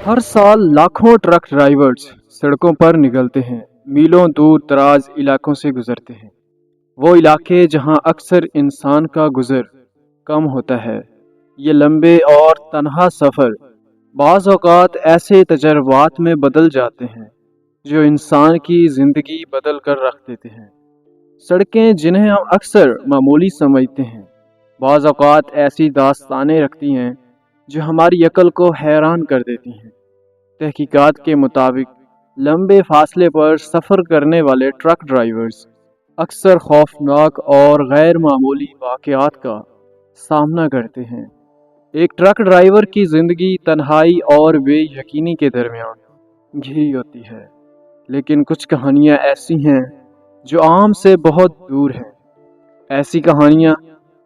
हर साल लाखों truck drivers सड़कों पर निकलते हैं, मीलों दूर दराज इलाकों से गुजरते हैं। वो इलाके जहां अक्सर इंसान का गुजर कम होता है। ये लंबे और तन्हा सफ़र बाज़ औक़ात ऐसे तजर्बात में बदल जाते हैं जो इंसान की ज़िंदगी बदल कर रख देते हैं। सड़कें जिन्हें हम अक्सर मामूली समझते हैं, बाज़ औक़ात ऐसी दास्तानें रखती हैं जो हमारी अक्ल को हैरान कर देती हैं। तहकीकात के मुताबिक लंबे फासले पर सफ़र करने वाले ट्रक ड्राइवर्स अक्सर खौफनाक और गैर मामूली वाक़यात का सामना करते हैं। एक ट्रक ड्राइवर की ज़िंदगी तन्हाई और बेयकीनी के दरमियान घिरी होती है, लेकिन कुछ कहानियाँ ऐसी हैं जो आम से बहुत दूर हैं। ऐसी कहानियाँ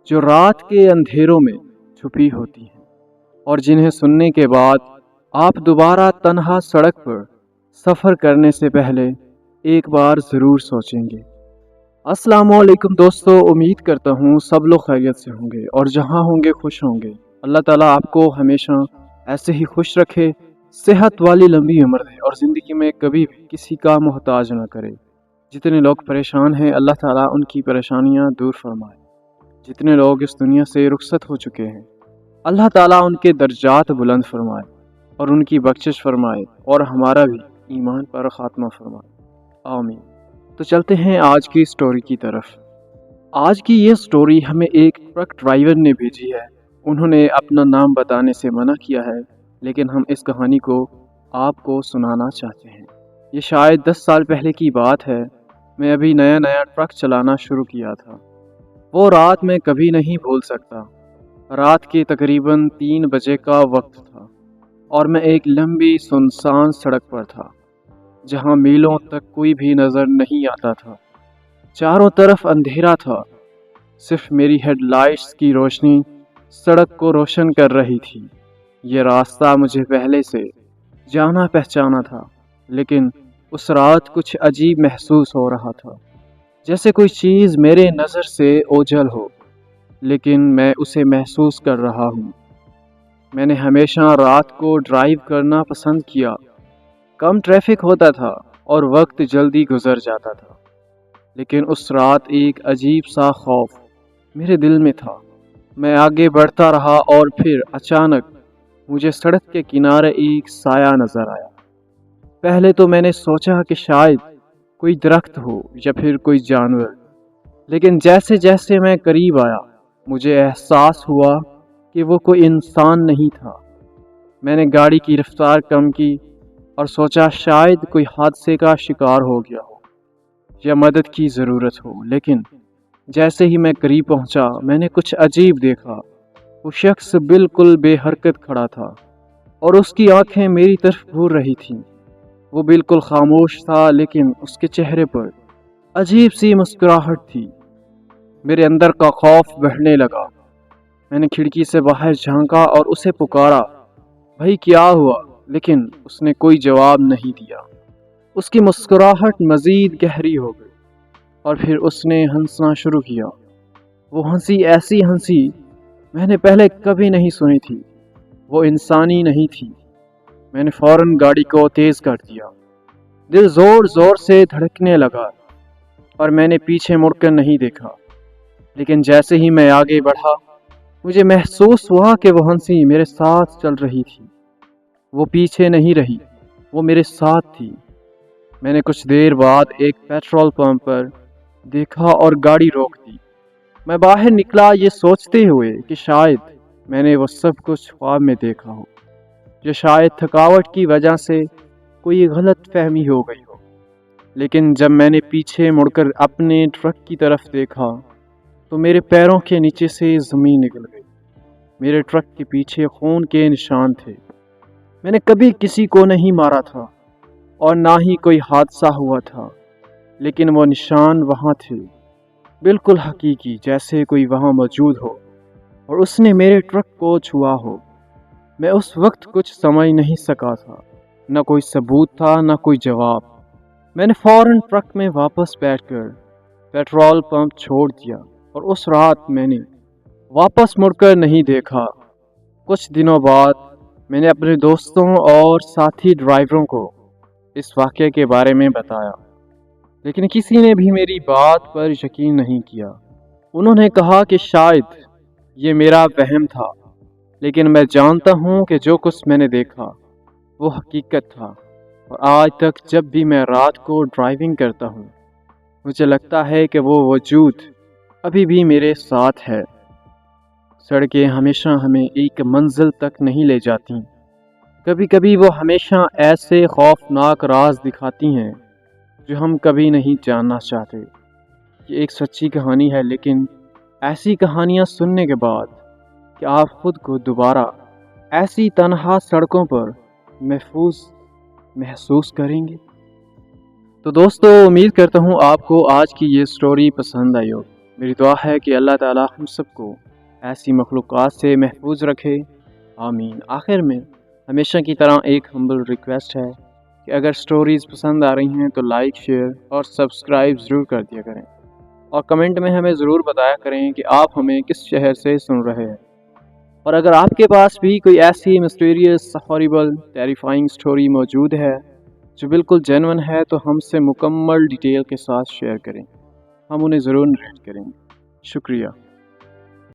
जो रात के अंधेरों में छुपी होती हैं और जिन्हें सुनने के बाद आप दोबारा तन्हा सड़क पर सफ़र करने से पहले एक बार ज़रूर सोचेंगे। अस्सलामुअलैकुम दोस्तों, उम्मीद करता हूँ सब लोग खैरियत से होंगे और जहाँ होंगे खुश होंगे। अल्लाह ताला आपको हमेशा ऐसे ही खुश रखे, सेहत वाली लंबी उम्र दे और ज़िंदगी में कभी भी किसी का मोहताज ना करे। जितने लोग परेशान हैं, अल्लाह ताला उनकी परेशानियाँ दूर फरमाए। जितने लोग इस दुनिया से रुखसत हो चुके हैं, अल्लाह ताला उनके दर्जात बुलंद फरमाए और उनकी बख्शिश फरमाए और हमारा भी ईमान पर ख़ात्मा फरमाए, आमीन। तो चलते हैं आज की स्टोरी की तरफ। आज की ये स्टोरी हमें एक ट्रक ड्राइवर ने भेजी है। उन्होंने अपना नाम बताने से मना किया है, लेकिन हम इस कहानी को आपको सुनाना चाहते हैं। ये शायद 10 साल पहले की बात है। मैं अभी नया नया ट्रक चलाना शुरू किया था। वो रात मैं कभी नहीं भूल सकता। रात के तकरीबन 3 बजे का वक्त था और मैं एक लंबी सुनसान सड़क पर था जहां मीलों तक कोई भी नज़र नहीं आता था। चारों तरफ अंधेरा था, सिर्फ मेरी हेडलाइट्स की रोशनी सड़क को रोशन कर रही थी। ये रास्ता मुझे पहले से जाना पहचाना था, लेकिन उस रात कुछ अजीब महसूस हो रहा था, जैसे कोई चीज़ मेरे नज़र से ओझल हो, लेकिन मैं उसे महसूस कर रहा हूँ। मैंने हमेशा रात को ड्राइव करना पसंद किया। कम ट्रैफिक होता था और वक्त जल्दी गुजर जाता था, लेकिन उस रात एक अजीब सा खौफ मेरे दिल में था। मैं आगे बढ़ता रहा और फिर अचानक मुझे सड़क के किनारे एक साया नज़र आया। पहले तो मैंने सोचा कि शायद कोई दरख्त हो या फिर कोई जानवर, लेकिन जैसे जैसे मैं करीब आया मुझे एहसास हुआ कि वो कोई इंसान नहीं था। मैंने गाड़ी की रफ्तार कम की और सोचा शायद कोई हादसे का शिकार हो गया हो या मदद की ज़रूरत हो, लेकिन जैसे ही मैं करीब पहुंचा मैंने कुछ अजीब देखा। वो शख्स बिल्कुल बेहरकत खड़ा था और उसकी आंखें मेरी तरफ घूर रही थीं। वो बिल्कुल खामोश था, लेकिन उसके चेहरे पर अजीब सी मुस्कुराहट थी। मेरे अंदर का खौफ बढ़ने लगा। मैंने खिड़की से बाहर झांका और उसे पुकारा, भाई क्या हुआ? लेकिन उसने कोई जवाब नहीं दिया। उसकी मुस्कुराहट मज़ीद गहरी हो गई और फिर उसने हंसना शुरू किया। वो हंसी ऐसी हंसी मैंने पहले कभी नहीं सुनी थी। वो इंसानी नहीं थी। मैंने फ़ौरन गाड़ी को तेज़ कर दिया। दिल ज़ोर ज़ोर से धड़कने लगा और मैंने पीछे मुड़कर नहीं देखा, लेकिन जैसे ही मैं आगे बढ़ा मुझे महसूस हुआ कि वो हंसी मेरे साथ चल रही थी। वो पीछे नहीं रही, वो मेरे साथ थी। मैंने कुछ देर बाद एक पेट्रोल पंप पर देखा और गाड़ी रोक दी। मैं बाहर निकला ये सोचते हुए कि शायद मैंने वो सब कुछ ख्वाब में देखा हो, जो शायद थकावट की वजह से कोई गलत फहमी हो गई हो। लेकिन जब मैंने पीछे मुड़कर अपने ट्रक की तरफ देखा तो मेरे पैरों के नीचे से ज़मीन निकल गई। मेरे ट्रक के पीछे खून के निशान थे। मैंने कभी किसी को नहीं मारा था और ना ही कोई हादसा हुआ था, लेकिन वो निशान वहाँ थे, बिल्कुल हकीकी, जैसे कोई वहाँ मौजूद हो और उसने मेरे ट्रक को छुआ हो। मैं उस वक्त कुछ समझ नहीं सका था, न कोई सबूत था न कोई जवाब। मैंने फ़ौरन ट्रक में वापस बैठकर पेट्रोल पंप छोड़ दिया और उस रात मैंने वापस मुड़कर नहीं देखा। कुछ दिनों बाद میں نے اپنے دوستوں اور ساتھی ڈرائیوروں کو اس واقعے کے بارے میں بتایا، لیکن کسی نے بھی میری بات پر یقین نہیں کیا۔ انہوں نے کہا کہ شاید یہ میرا وہم تھا، لیکن میں جانتا ہوں کہ جو کچھ میں نے دیکھا وہ حقیقت تھا، اور آج تک جب بھی میں رات کو ڈرائیونگ کرتا ہوں مجھے لگتا ہے کہ وہ وجود ابھی بھی میرے ساتھ ہے۔ سڑکیں ہمیشہ ہمیں ایک منزل تک نہیں لے جاتی، کبھی کبھی وہ ہمیشہ ایسے خوفناک راز دکھاتی ہیں جو ہم کبھی نہیں جاننا چاہتے۔ یہ ایک سچی کہانی ہے، لیکن ایسی کہانیاں سننے کے بعد کہ آپ خود کو دوبارہ ایسی تنہا سڑکوں پر محسوس کریں گے۔ تو دوستو، امید کرتا ہوں آپ کو آج کی یہ سٹوری پسند آئی ہو۔ میری دعا ہے کہ اللہ تعالی ہم سب کو ایسی مخلوقات سے محفوظ رکھے، آمین۔ آخر میں ہمیشہ کی طرح ایک ہمبل ریکویسٹ ہے کہ اگر سٹوریز پسند آ رہی ہیں تو لائک، شیئر اور سبسکرائب ضرور کر دیا کریں، اور کمنٹ میں ہمیں ضرور بتایا کریں کہ آپ ہمیں کس شہر سے سن رہے ہیں۔ اور اگر آپ کے پاس بھی کوئی ایسی مسٹیریس، ہاریبل، ٹیریفائنگ سٹوری موجود ہے جو بالکل جینون ہے تو ہم سے مکمل ڈیٹیل کے ساتھ شیئر کریں، ہم انہیں ضرور نریٹ کریں گے۔ شکریہ۔